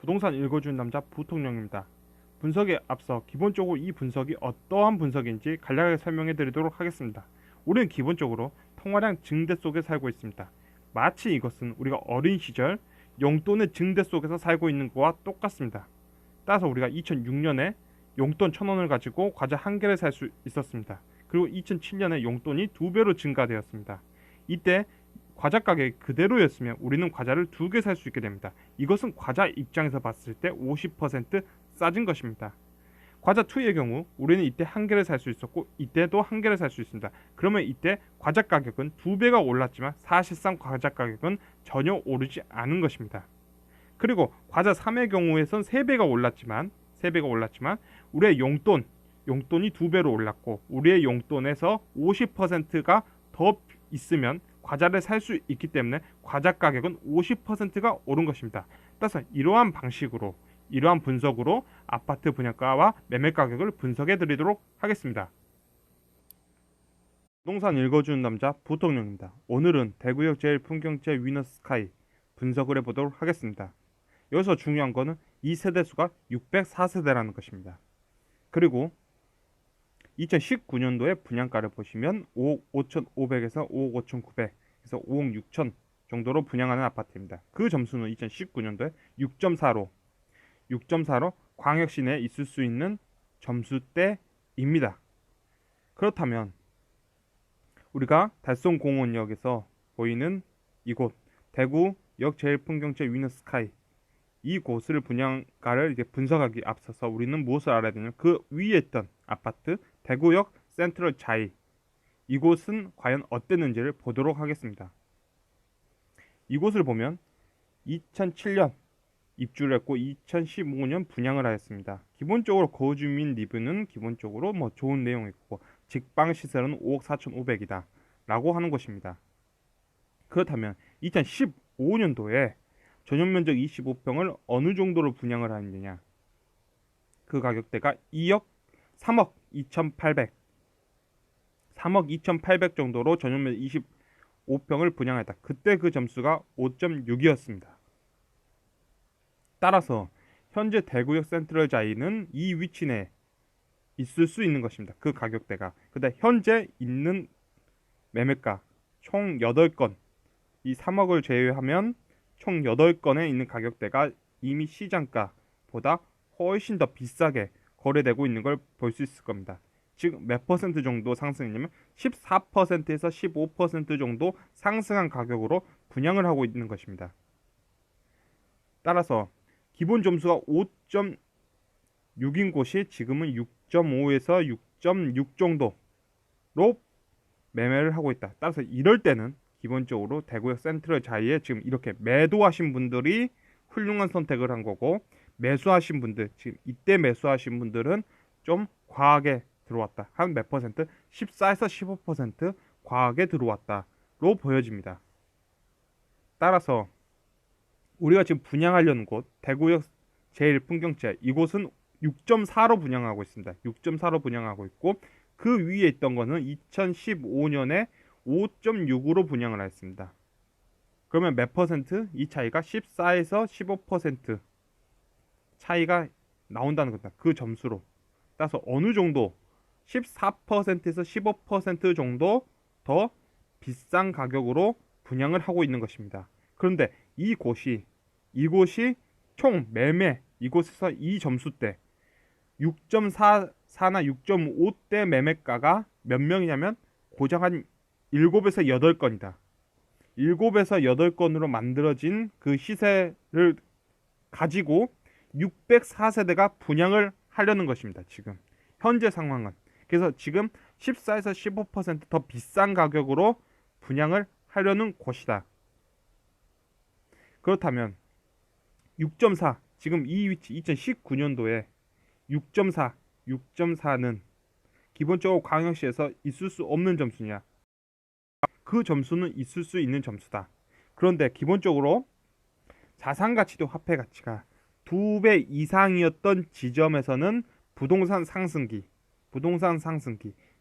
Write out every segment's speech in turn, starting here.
부동산 읽어주는 남자 부통령입니다. 분석에 앞서 기본적으로 이 분석이 어떠한 분석인지 간략하게 설명해 드리도록 하겠습니다. 우리는 기본적으로 통화량 증대 속에 살고 있습니다. 마치 이것은 우리가 어린 시절 용돈의 증대 속에서 살고 있는 것과 똑같습니다. 따라서 우리가 2006년에 용돈 1,000원을 가지고 과자 한 개를 살 수 있었습니다. 그리고 2007년에 용돈이 2배로 증가되었습니다. 이때 과자 가격이 그대로였으면 우리는 과자를 2개 살 수 있게 됩니다. 이것은 과자 입장에서 봤을 때 50% 싸진 것입니다. 과자 2의 경우 우리는 이때 한 개를 살 수 있었고 이때도 한 개를 살 수 있습니다. 그러면 이때 과자 가격은 2배가 올랐지만 사실상 과자 가격은 전혀 오르지 않은 것입니다. 그리고 과자 3의 경우에선 3배가 올랐지만 우리의 용돈이 2배로 올랐고 우리의 용돈에서 50%가 더 있으면 과자를 살 수 있기 때문에 과자 가격은 50%가 오른 것입니다. 따라서 이러한 분석으로 아파트 분양가와 매매 가격을 분석해 드리도록 하겠습니다. 부동산 읽어주는 남자 부통령입니다. 오늘은 대구역 제일풍경채 위너스카이 분석을 해보도록 하겠습니다. 여기서 중요한 거는 이 세대수가 604세대라는 것입니다. 그리고 2019년도에 분양가를 보시면 5억 5,500에서 5억 5,900에서 5억 6천 정도로 분양하는 아파트입니다. 그 점수는 2019년도에 6.4로 광역시 내에 있을 수 있는 점수대입니다. 그렇다면 우리가 달성공원역에서 보이는 이곳 대구역 제일풍경채 위너스카이 이곳을 분양가를 이제 분석하기 앞서서 우리는 무엇을 알아야 되냐면 그 위에 있던 아파트 대구역 센트럴 자이 이곳은 과연 어땠는지를 보도록 하겠습니다. 이곳을 보면 2007년 입주를 했고 2015년 분양을 하였습니다. 기본적으로 거주민 리뷰는 기본적으로 좋은 내용이 있고 직방 시세는 5억 4,500이다 라고 하는 것입니다. 그렇다면 2015년도에 전용 면적 25평을 어느 정도로 분양을 하느냐? 그 가격대가 3억 2,800 정도로 전용 면적 25평을 분양했다. 그때 그 점수가 5.6이었습니다. 따라서 현재 대구역 센트럴 자이는 이 위치 내에 있을 수 있는 것입니다. 그 가격대가. 근데 현재 있는 매매가 총 8건, 이 3억을 제외하면 총 8건에 있는 가격대가 이미 시장가보다 훨씬 더 비싸게 거래되고 있는 걸 볼 수 있을 겁니다. 지금 몇 퍼센트 정도 상승했냐면 14%에서 15% 정도 상승한 가격으로 분양을 하고 있는 것입니다. 따라서 기본 점수가 5.6인 곳이 지금은 6.5에서 6.6 정도로 매매를 하고 있다. 따라서 이럴 때는 기본적으로 대구역 센트럴 자이에 지금 이렇게 매도하신 분들이 훌륭한 선택을 한 거고 매수하신 분들, 지금 이때 매수하신 분들은 좀 과하게 들어왔다. 한 몇 퍼센트? 14에서 15% 과하게 들어왔다로 보여집니다. 따라서 우리가 지금 분양하려는 곳 대구역 제일풍경채 이곳은 6.4로 분양하고 있습니다. 6.4로 분양하고 있고 그 위에 있던 거는 2015년에 5.6으로 분양을 했습니다. 그러면 몇 퍼센트? 이 차이가 14에서 15% 차이가 나온다는 겁니다. 그 점수로. 따라서 어느 정도 14%에서 15% 정도 더 비싼 가격으로 분양을 하고 있는 것입니다. 그런데 이곳이 총 매매 이곳에서 이 점수대 6.4나 6.5대 매매가가 몇 명이냐면 고작 한 7에서 8건이다. 7에서 8건으로 만들어진 그 시세를 가지고 604세대가 분양을 하려는 것입니다. 지금 현재 상황은. 그래서 지금 14에서 15% 더 비싼 가격으로 분양을 하려는 곳이다. 그렇다면 6.4 지금 이 위치 2019년도에 6.4는 기본적으로 광역시에서 있을 수 없는 점수냐? 그 점수는 있을 수 있는 점수다. 그런데 기본적으로 자산가치도 화폐가치가 2배 이상이었던 지점에서는 부동산 상승기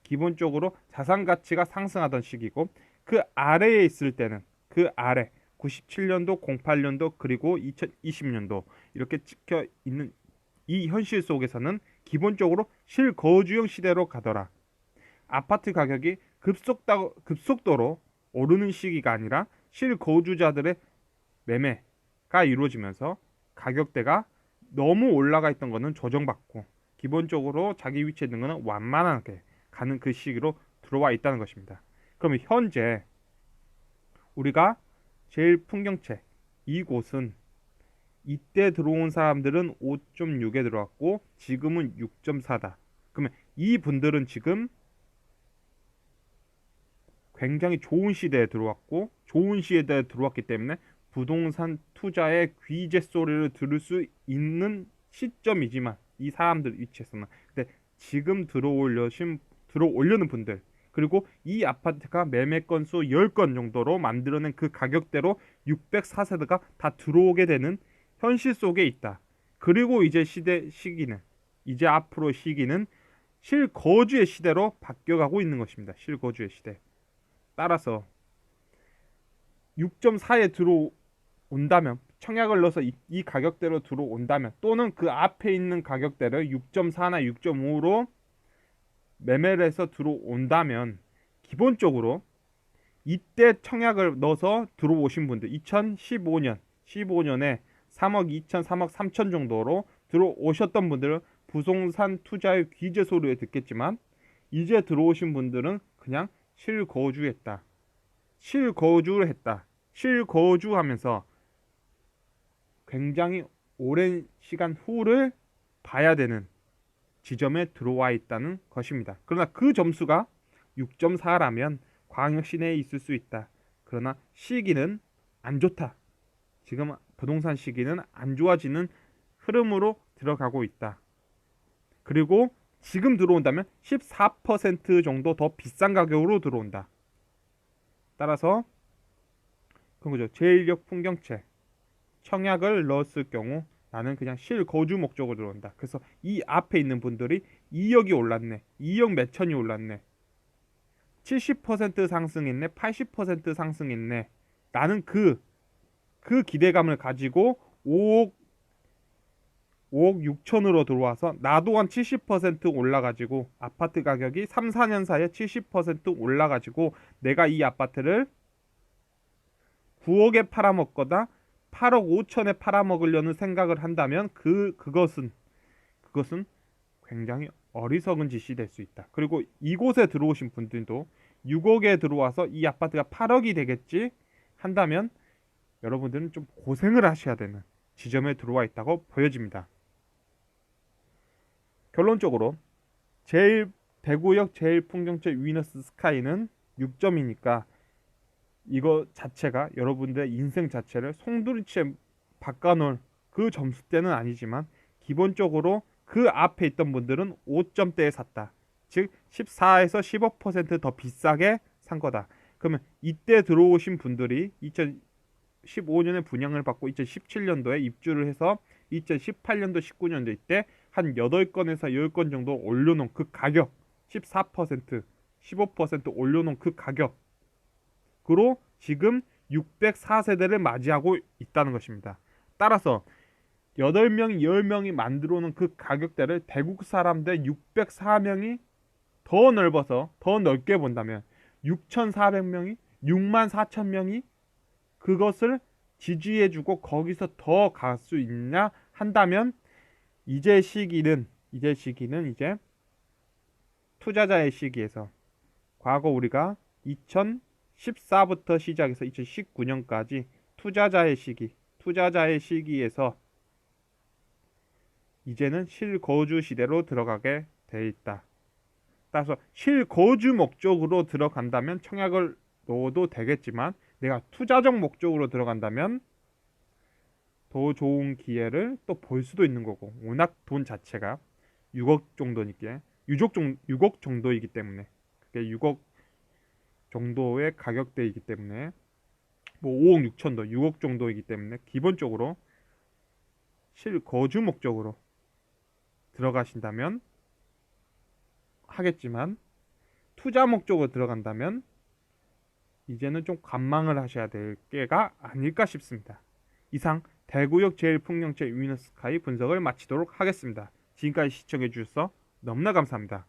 기본적으로 자산가치가 상승하던 시기고 그 아래에 있을 때는 그 아래 97년도, 08년도, 그리고 2020년도 이렇게 찍혀 있는 이 현실 속에서는 기본적으로 실거주형 시대로 가더라. 아파트 가격이 급속도로 오르는 시기가 아니라 실거주자들의 매매가 이루어지면서 가격대가 너무 올라가 있던 거는 조정받고 기본적으로 자기 위치에 있는 거는 완만하게 가는 그 시기로 들어와 있다는 것입니다. 그러면 현재 우리가 제일 풍경채 이곳은 이때 들어온 사람들은 5.6에 들어왔고 지금은 6.4다. 그러면 이 분들은 지금 굉장히 좋은 시대에 들어왔고 좋은 시대에 들어왔기 때문에 부동산 투자의 귀재 소리를 들을 수 있는 시점이지만 이 사람들 위치에서는 근데 지금 들어오려는 분들 그리고 이 아파트가 매매 건수 10건 정도로 만들어낸 그 가격대로 604세대가 다 들어오게 되는 현실 속에 있다. 그리고 이제 이제 앞으로 시기는 실거주의 시대로 바뀌어가고 있는 것입니다. 실거주의 시대. 따라서 6.4에 들어온다면 청약을 넣어서 이 가격대로 들어온다면 또는 그 앞에 있는 가격대를 6.4나 6.5로 매매를 해서 들어온다면 기본적으로 이때 청약을 넣어서 들어오신 분들 15년에 3억 2천, 3억 3천 정도로 들어오셨던 분들은 부동산 투자의 귀재 소리를 듣겠지만 이제 들어오신 분들은 그냥 실거주를 했다. 실거주하면서 굉장히 오랜 시간 후를 봐야 되는 지점에 들어와 있다는 것입니다. 그러나 그 점수가 6.4라면 광역 시내에 있을 수 있다. 그러나 시기는 안 좋다. 지금 부동산 시기는 안 좋아지는 흐름으로 들어가고 있다. 그리고 지금 들어온다면 14% 정도 더 비싼 가격으로 들어온다. 따라서 그런 거죠. 제1력 풍경채 청약을 넣었을 경우 나는 그냥 실거주 목적으로 들어온다. 그래서 이 앞에 있는 분들이 2억이 올랐네. 2억 몇천이 올랐네. 70% 상승했네. 80% 상승했네. 나는 그 기대감을 가지고 5억 6천으로 들어와서 나도 한 70% 올라가지고 아파트 가격이 3, 4년 사이에 70% 올라가지고 내가 이 아파트를 9억에 팔아먹거나 8억 5천에 팔아먹으려는 생각을 한다면 그것은 굉장히 어리석은 짓이 될 수 있다. 그리고 이곳에 들어오신 분들도 6억에 들어와서 이 아파트가 8억이 되겠지 한다면 여러분들은 좀 고생을 하셔야 되는 지점에 들어와 있다고 보여집니다. 결론적으로 대구역 제일 풍경채 위너스 스카이는 6점이니까 이거 자체가 여러분들의 인생 자체를 송두리째 바꿔놓을 그 점수대는 아니지만 기본적으로 그 앞에 있던 분들은 5점대에 샀다. 즉 14에서 15%더 비싸게 산 거다. 그러면 이때 들어오신 분들이 2015년에 분양을 받고 2017년도에 입주를 해서 2018년도 19년도 이때 한 8건에서 10건 정도 올려놓은 그 가격 14% 15% 올려놓은 그 가격으로 지금 604세대를 맞이하고 있다는 것입니다. 따라서 8명이 10명이 만들어 놓은 그 가격대를 대구 사람들 604명이 더 넓어서 더 넓게 본다면 6,400명이 64,000명이 그것을 지지해주고 거기서 더 갈 수 있냐 한다면 이제 시기는 이제 투자자의 시기에서 과거 우리가 2014부터 시작해서 2019년까지 투자자의 시기에서 이제는 실거주 시대로 들어가게 돼 있다. 따라서 실거주 목적으로 들어간다면 청약을 넣어도 되겠지만 내가 투자적 목적으로 들어간다면 더 좋은 기회를 또 볼 수도 있는 거고 워낙 돈 자체가 6억 정도니까 6억 정도이기 때문에 그게 6억 정도의 가격대이기 때문에 뭐 5억 6천도 6억 정도이기 때문에 기본적으로 실거주 목적으로 들어가신다면 하겠지만 투자 목적으로 들어간다면 이제는 좀 관망을 하셔야 될 게가 아닐까 싶습니다. 이상 대구역 제1풍경채 위너스카이 분석을 마치도록 하겠습니다. 지금까지 시청해 주셔서 너무나 감사합니다.